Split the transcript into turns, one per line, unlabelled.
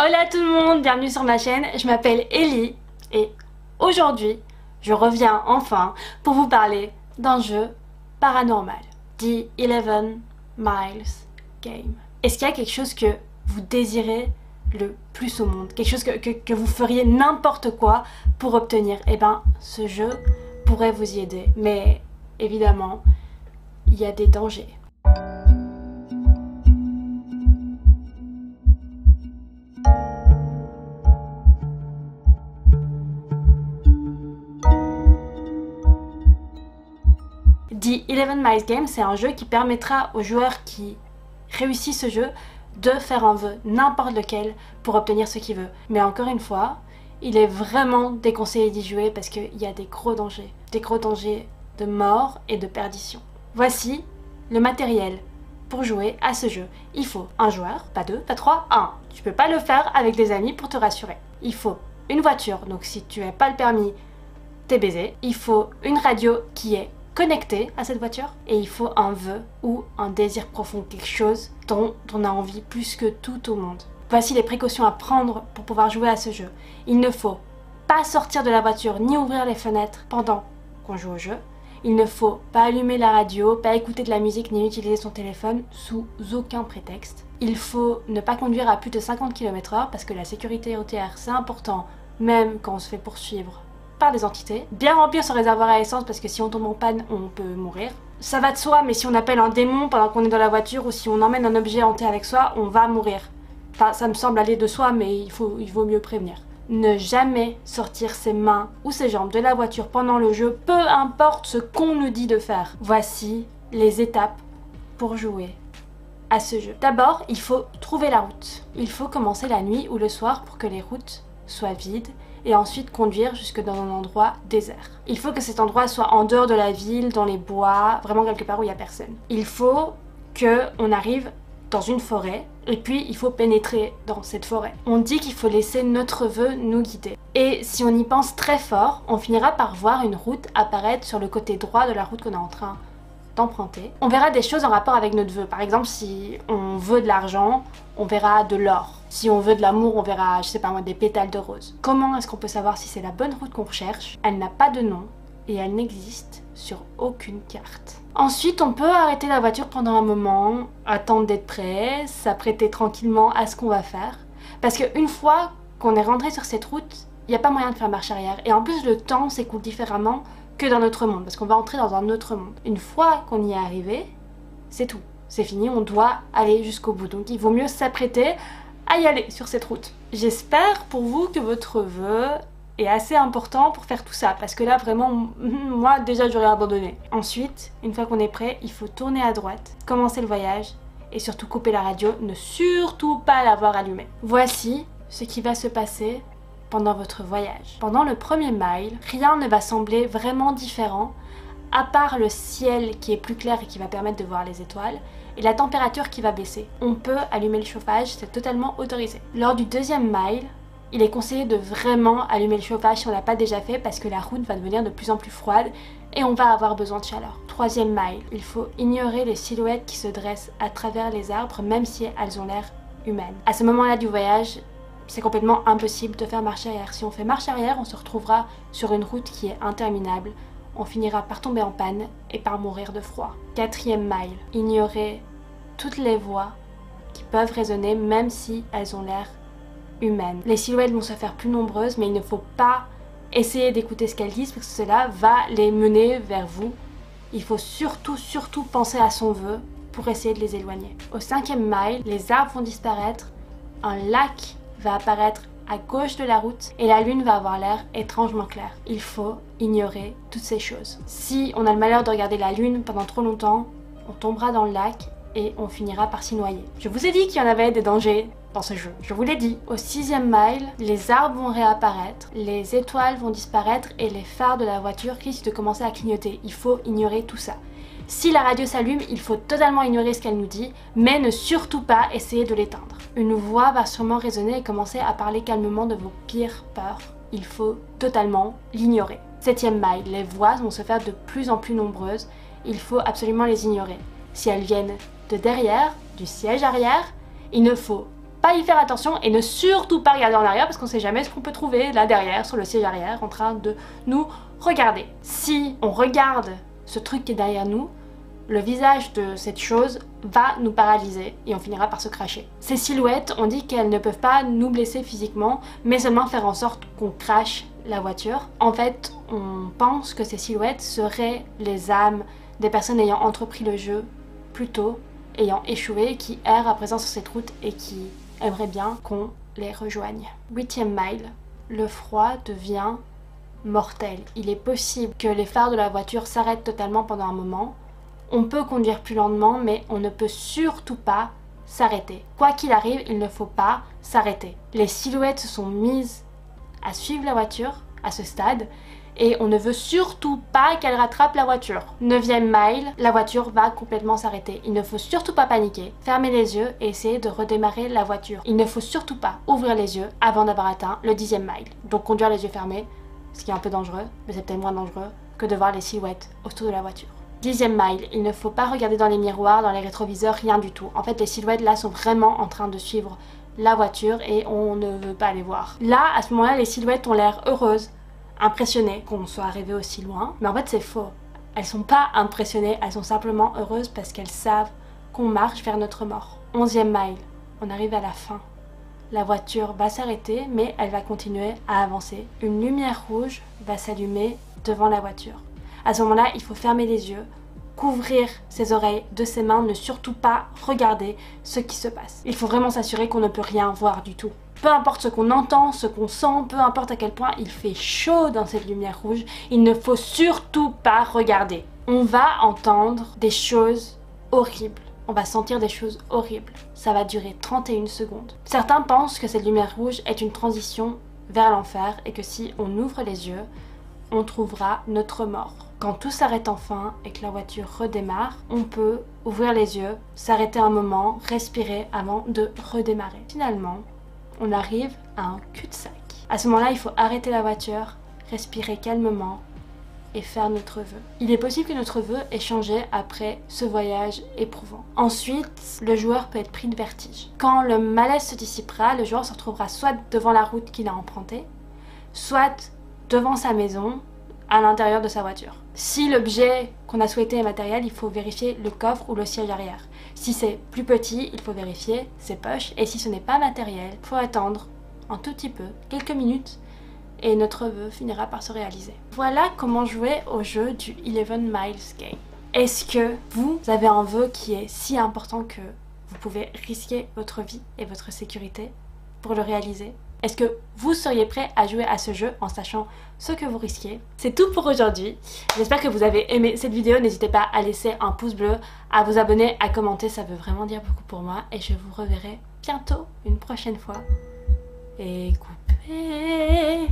Hola tout le monde, bienvenue sur ma chaîne, je m'appelle Ellie et aujourd'hui je reviens enfin pour vous parler d'un jeu paranormal, The 11 Miles Game. Est-ce qu'il y a quelque chose que vous désirez le plus au monde, quelque chose que vous feriez n'importe quoi pour obtenir? Eh ben ce jeu pourrait vous y aider, mais évidemment il y a des dangers. The 11 Miles Game, c'est un jeu qui permettra aux joueurs qui réussissent ce jeu de faire un vœu, n'importe lequel, pour obtenir ce qu'il veut. Mais encore une fois, il est vraiment déconseillé d'y jouer parce qu'il y a des gros dangers de mort et de perdition. Voici le matériel pour jouer à ce jeu. Il faut un joueur, pas deux, pas trois, un. Tu peux pas le faire avec des amis pour te rassurer. Il faut une voiture, donc si tu n'as pas le permis, t'es baisé. Il faut une radio qui est connecté à cette voiture et il faut un vœu ou un désir profond, quelque chose dont on a envie plus que tout au monde. Voici les précautions à prendre pour pouvoir jouer à ce jeu. Il ne faut pas sortir de la voiture ni ouvrir les fenêtres pendant qu'on joue au jeu. Il ne faut pas allumer la radio, pas écouter de la musique ni utiliser son téléphone sous aucun prétexte. Il faut ne pas conduire à plus de 50 km/h parce que la sécurité routière c'est important même quand on se fait poursuivre par des entités. Bien remplir son réservoir à essence parce que si on tombe en panne, on peut mourir. Ça va de soi, mais si on appelle un démon pendant qu'on est dans la voiture ou si on emmène un objet hanté avec soi, on va mourir. Enfin, ça me semble aller de soi, mais il vaut mieux prévenir. Ne jamais sortir ses mains ou ses jambes de la voiture pendant le jeu, peu importe ce qu'on nous dit de faire. Voici les étapes pour jouer à ce jeu. D'abord, il faut trouver la route. Il faut commencer la nuit ou le soir pour que les routes soient vides et ensuite conduire jusque dans un endroit désert. Il faut que cet endroit soit en dehors de la ville, dans les bois, vraiment quelque part où il n'y a personne. Il faut qu'on arrive dans une forêt et puis il faut pénétrer dans cette forêt. On dit qu'il faut laisser notre vœu nous guider. Et si on y pense très fort, on finira par voir une route apparaître sur le côté droit de la route qu'on est en train d'emprunter. On verra des choses en rapport avec notre vœu. Par exemple, si on veut de l'argent, on verra de l'or. Si on veut de l'amour, on verra, je sais pas moi, des pétales de rose. Comment est-ce qu'on peut savoir si c'est la bonne route qu'on recherche? Elle n'a pas de nom et elle n'existe sur aucune carte. Ensuite, on peut arrêter la voiture pendant un moment, attendre d'être prêt, s'apprêter tranquillement à ce qu'on va faire. Parce qu'une fois qu'on est rentré sur cette route, il n'y a pas moyen de faire marche arrière. Et en plus, le temps s'écoule différemment que dans notre monde, parce qu'on va entrer dans un autre monde. Une fois qu'on y est arrivé, c'est tout. C'est fini, on doit aller jusqu'au bout. Donc il vaut mieux s'apprêter à y aller sur cette route. J'espère pour vous que votre vœu est assez important pour faire tout ça, parce que là vraiment, moi déjà j'aurais abandonné. Ensuite, une fois qu'on est prêt, il faut tourner à droite, commencer le voyage et surtout couper la radio, ne surtout pas l'avoir allumée. Voici ce qui va se passer pendant votre voyage. Pendant le premier mile, rien ne va sembler vraiment différent à part le ciel qui est plus clair et qui va permettre de voir les étoiles et la température qui va baisser. On peut allumer le chauffage, c'est totalement autorisé. Lors du deuxième mile, il est conseillé de vraiment allumer le chauffage si on l'a pas déjà fait parce que la route va devenir de plus en plus froide et on va avoir besoin de chaleur. Troisième mile, il faut ignorer les silhouettes qui se dressent à travers les arbres même si elles ont l'air humaines. À ce moment-là du voyage, c'est complètement impossible de faire marche arrière. Si on fait marche arrière, on se retrouvera sur une route qui est interminable. On finira par tomber en panne et par mourir de froid. Quatrième mile, ignorer toutes les voix qui peuvent résonner même si elles ont l'air humaines. Les silhouettes vont se faire plus nombreuses, mais il ne faut pas essayer d'écouter ce qu'elles disent parce que cela va les mener vers vous. Il faut surtout penser à son vœu pour essayer de les éloigner. Au cinquième mile, les arbres vont disparaître, un lac va apparaître à gauche de la route et la lune va avoir l'air étrangement claire. Il faut ignorer toutes ces choses. Si on a le malheur de regarder la lune pendant trop longtemps, on tombera dans le lac et on finira par s'y noyer. Je vous ai dit qu'il y en avait des dangers dans ce jeu, je vous l'ai dit. Au sixième mile, les arbres vont réapparaître, les étoiles vont disparaître et les phares de la voiture risquent de commencer à clignoter. Il faut ignorer tout ça. Si la radio s'allume, il faut totalement ignorer ce qu'elle nous dit, mais ne surtout pas essayer de l'éteindre. Une voix va sûrement résonner et commencer à parler calmement de vos pires peurs. Il faut totalement l'ignorer. Septième mile, les voix vont se faire de plus en plus nombreuses. Il faut absolument les ignorer. Si elles viennent de derrière, du siège arrière, il ne faut pas y faire attention et ne surtout pas regarder en arrière parce qu'on sait jamais ce qu'on peut trouver là derrière, sur le siège arrière, en train de nous regarder. Si on regarde ce truc qui est derrière nous, le visage de cette chose va nous paralyser et on finira par se cracher. Ces silhouettes, on dit qu'elles ne peuvent pas nous blesser physiquement, mais seulement faire en sorte qu'on crache la voiture. En fait, on pense que ces silhouettes seraient les âmes des personnes ayant entrepris le jeu plus tôt, ayant échoué, qui errent à présent sur cette route et qui aimeraient bien qu'on les rejoigne. 8e mile, le froid devient mortel. Il est possible que les phares de la voiture s'arrêtent totalement pendant un moment. On peut conduire plus lentement, mais on ne peut surtout pas s'arrêter. Quoi qu'il arrive, il ne faut pas s'arrêter. Les silhouettes se sont mises à suivre la voiture à ce stade et on ne veut surtout pas qu'elle rattrape la voiture. 9e mile, la voiture va complètement s'arrêter. Il ne faut surtout pas paniquer, fermer les yeux et essayer de redémarrer la voiture. Il ne faut surtout pas ouvrir les yeux avant d'avoir atteint le 10e mile. Donc conduire les yeux fermés, ce qui est un peu dangereux, mais c'est peut-être moins dangereux que de voir les silhouettes autour de la voiture. 10e mile, il ne faut pas regarder dans les miroirs, dans les rétroviseurs, rien du tout. En fait, les silhouettes là sont vraiment en train de suivre la voiture et on ne veut pas les voir. Là, à ce moment-là, les silhouettes ont l'air heureuses, impressionnées qu'on soit arrivé aussi loin. Mais en fait, c'est faux. Elles sont pas impressionnées, elles sont simplement heureuses parce qu'elles savent qu'on marche vers notre mort. 11e mile, on arrive à la fin. La voiture va s'arrêter, mais elle va continuer à avancer. Une lumière rouge va s'allumer devant la voiture. À ce moment-là, il faut fermer les yeux, couvrir ses oreilles de ses mains, ne surtout pas regarder ce qui se passe. Il faut vraiment s'assurer qu'on ne peut rien voir du tout. Peu importe ce qu'on entend, ce qu'on sent, peu importe à quel point il fait chaud dans cette lumière rouge, il ne faut surtout pas regarder. On va entendre des choses horribles. On va sentir des choses horribles. Ça va durer 31 secondes. Certains pensent que cette lumière rouge est une transition vers l'enfer et que si on ouvre les yeux, on trouvera notre mort. Quand tout s'arrête enfin et que la voiture redémarre, on peut ouvrir les yeux, s'arrêter un moment, respirer avant de redémarrer. Finalement, on arrive à un cul-de-sac. À ce moment-là, il faut arrêter la voiture, respirer calmement et faire notre vœu. Il est possible que notre vœu ait changé après ce voyage éprouvant. Ensuite, le joueur peut être pris de vertige. Quand le malaise se dissipera, le joueur se retrouvera soit devant la route qu'il a empruntée, soit devant sa maison, à l'intérieur de sa voiture. Si l'objet qu'on a souhaité est matériel, il faut vérifier le coffre ou le siège arrière. Si c'est plus petit, il faut vérifier ses poches. Et si ce n'est pas matériel, il faut attendre un tout petit peu, quelques minutes, et notre vœu finira par se réaliser. Voilà comment jouer au jeu du 11 Miles Game. Est-ce que vous avez un vœu qui est si important que vous pouvez risquer votre vie et votre sécurité pour le réaliser? Est-ce que vous seriez prêt à jouer à ce jeu en sachant ce que vous risquez? C'est tout pour aujourd'hui. J'espère que vous avez aimé cette vidéo. N'hésitez pas à laisser un pouce bleu, à vous abonner, à commenter. Ça veut vraiment dire beaucoup pour moi. Et je vous reverrai bientôt une prochaine fois. Et coupez...